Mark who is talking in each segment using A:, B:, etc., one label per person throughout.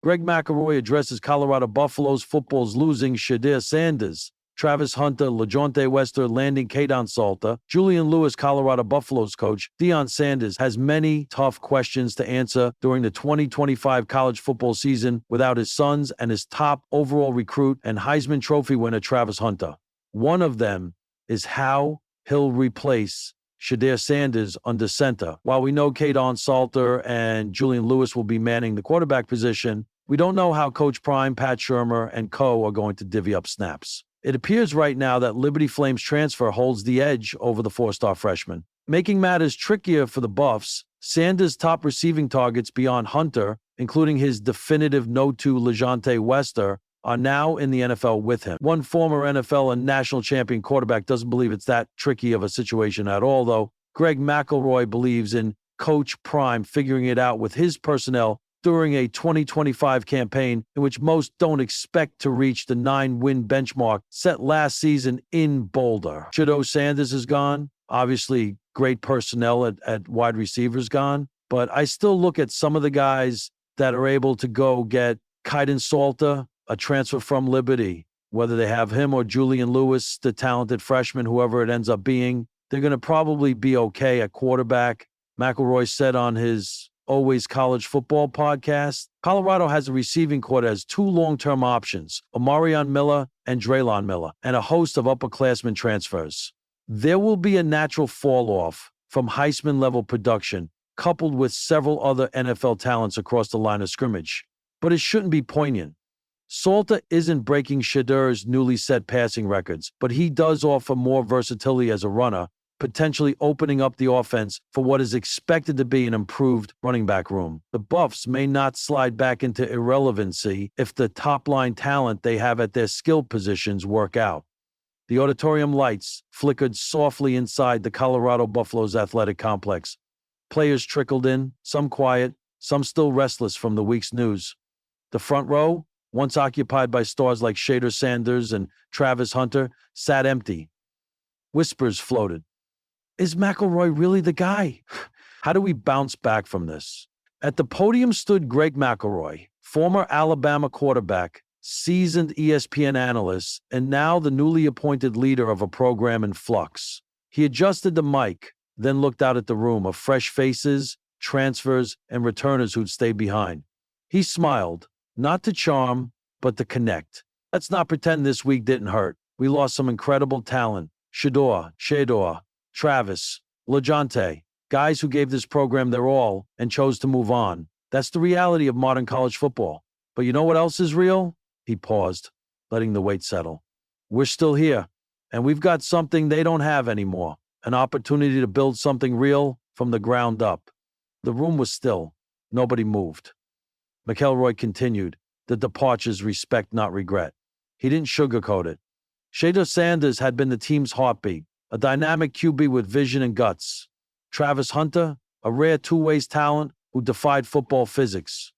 A: Greg McElroy addresses Colorado Buffaloes football's losing Shedeur Sanders. Travis Hunter, LaJohntay Wester landing Kaidon Salter. Julian Lewis, Colorado Buffaloes coach. Deion Sanders has many tough questions to answer during the 2025 college football season without his sons and his top overall recruit and Heisman Trophy winner Travis Hunter. One of them is how he'll replace Shedeur Sanders under center. While we know Kaidon Salter and Julian Lewis will be manning the quarterback position, we don't know how Coach Prime, Pat Shurmur, and co. are going to divvy up snaps. It appears right now that Liberty Flames transfer holds the edge over the four-star freshman. Making matters trickier for the Buffs, Sanders' top receiving targets beyond Hunter, including his definitive no-to LaJohntay Wester, are now in the NFL with him. One former NFL and national champion quarterback doesn't believe it's that tricky of a situation at all, though. Greg McElroy believes in Coach Prime figuring it out with his personnel during a 2025 campaign in which most don't expect to reach the 9-win benchmark set last season in Boulder. Shedeur Sanders is gone. Obviously, great personnel at wide receivers gone. But I still look at some of the guys that are able to go get Kaidon Salter, a transfer from Liberty, whether they have him or Julian Lewis, the talented freshman, whoever it ends up being, they're going to probably be okay at quarterback. McElroy said on his Always College Football podcast, Colorado has a receiving corps that has two long-term options, Omarion Miller and Draylon Miller, and a host of upperclassmen transfers. There will be a natural fall-off from Heisman-level production, coupled with several other NFL talents across the line of scrimmage. But it shouldn't be poignant. Salter isn't breaking Shedeur's newly set passing records, but he does offer more versatility as a runner, potentially opening up the offense for what is expected to be an improved running back room. The Buffs may not slide back into irrelevancy if the top-line talent they have at their skill positions work out. The auditorium lights flickered softly inside the Colorado Buffaloes athletic complex. Players trickled in, some quiet, some still restless from the week's news. The front row, once occupied by stars like Shedeur Sanders and Travis Hunter, sat empty. Whispers floated. Is McElroy really the guy? How do we bounce back from this? At the podium stood Greg McElroy, former Alabama quarterback, seasoned ESPN analyst, and now the newly appointed leader of a program in flux. He adjusted the mic, then looked out at the room of fresh faces, transfers, and returners who'd stayed behind. He smiled, not to charm, but to connect. Let's not pretend this week didn't hurt. We lost some incredible talent. Shedeur, Travis, LaJohntay, guys who gave this program their all and chose to move on. That's the reality of modern college football. But you know what else is real? He paused, letting the weight settle. We're still here, and we've got something they don't have anymore, an opportunity to build something real from the ground up. The room was still. Nobody moved. McElroy continued, the departures respect, not regret. He didn't sugarcoat it. Shedeur Sanders had been the team's heartbeat, a dynamic QB with vision and guts. Travis Hunter, a rare two-ways talent who defied football physics.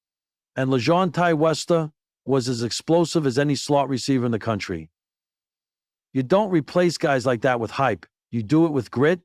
A: And LaJohntay Wester was as explosive as any slot receiver in the country. You don't replace guys like that with hype. You do it with grit,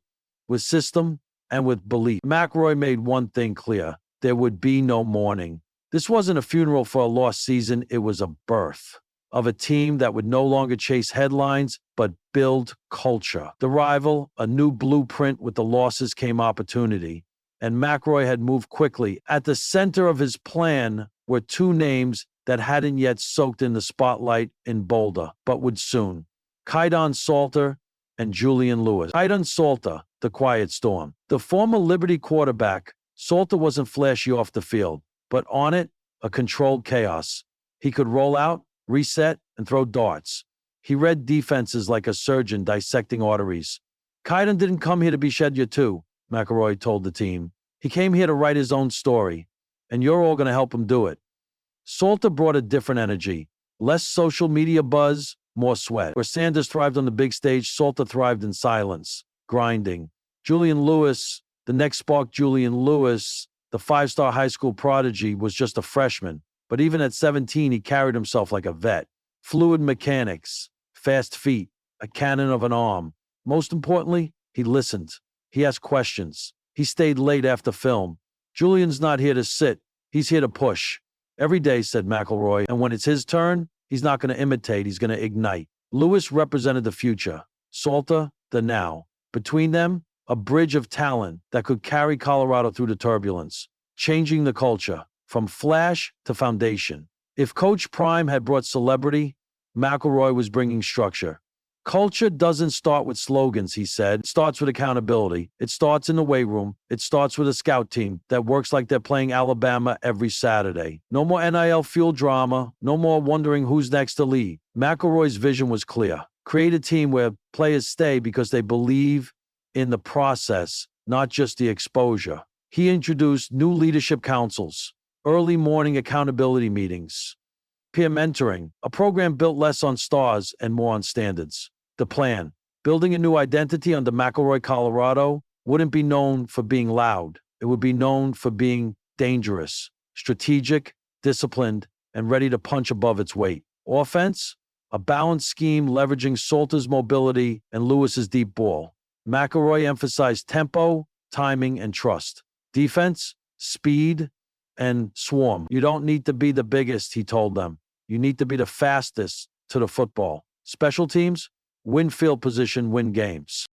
A: with system, and with belief. McElroy made one thing clear. There would be no mourning. This wasn't a funeral for a lost season. It was a birth of a team that would no longer chase headlines, but build culture. The rival, a new blueprint. With the losses came opportunity. And McElroy had moved quickly. At the center of his plan were two names that hadn't yet soaked in the spotlight in Boulder, but would soon. Kaidon Salter and Julian Lewis. Kaidon Salter, the quiet storm. The former Liberty quarterback, Salter wasn't flashy off the field, but on it, a controlled chaos. He could roll out, reset, and throw darts. He read defenses like a surgeon dissecting arteries. Kaidon didn't come here to be Shedeur too, McElroy told the team. He came here to write his own story, and you're all going to help him do it. Salter brought a different energy, less social media buzz, more sweat. Where Sanders thrived on the big stage, Salter thrived in silence, grinding. Julian Lewis, the next spark. Julian Lewis, the five-star high school prodigy, was just a freshman, but even at 17, he carried himself like a vet. Fluid mechanics, fast feet, a cannon of an arm. Most importantly, he listened. He asked questions. He stayed late after film. Julian's not here to sit. He's here to push. Every day, said McElroy, and when it's his turn, he's not going to imitate, he's going to ignite. Lewis represented the future, Salter, the now. Between them, a bridge of talent that could carry Colorado through the turbulence, changing the culture from flash to foundation. If Coach Prime had brought celebrity, McElroy was bringing structure. Culture doesn't start with slogans, he said. It starts with accountability. It starts in the weight room. It starts with a scout team that works like they're playing Alabama every Saturday. No more NIL-fueled drama. No more wondering who's next to lead. McElroy's vision was clear. Create a team where players stay because they believe in the process, not just the exposure. He introduced new leadership councils, early morning accountability meetings, peer mentoring, a program built less on stars and more on standards. The plan, building a new identity under McElroy, Colorado, wouldn't be known for being loud. It would be known for being dangerous, strategic, disciplined, and ready to punch above its weight. Offense, a balanced scheme leveraging Salter's mobility and Lewis's deep ball. McElroy emphasized tempo, timing, and trust. Defense, speed, and swarm. You don't need to be the biggest, he told them. You need to be the fastest to the football. Special teams, win field position, win games.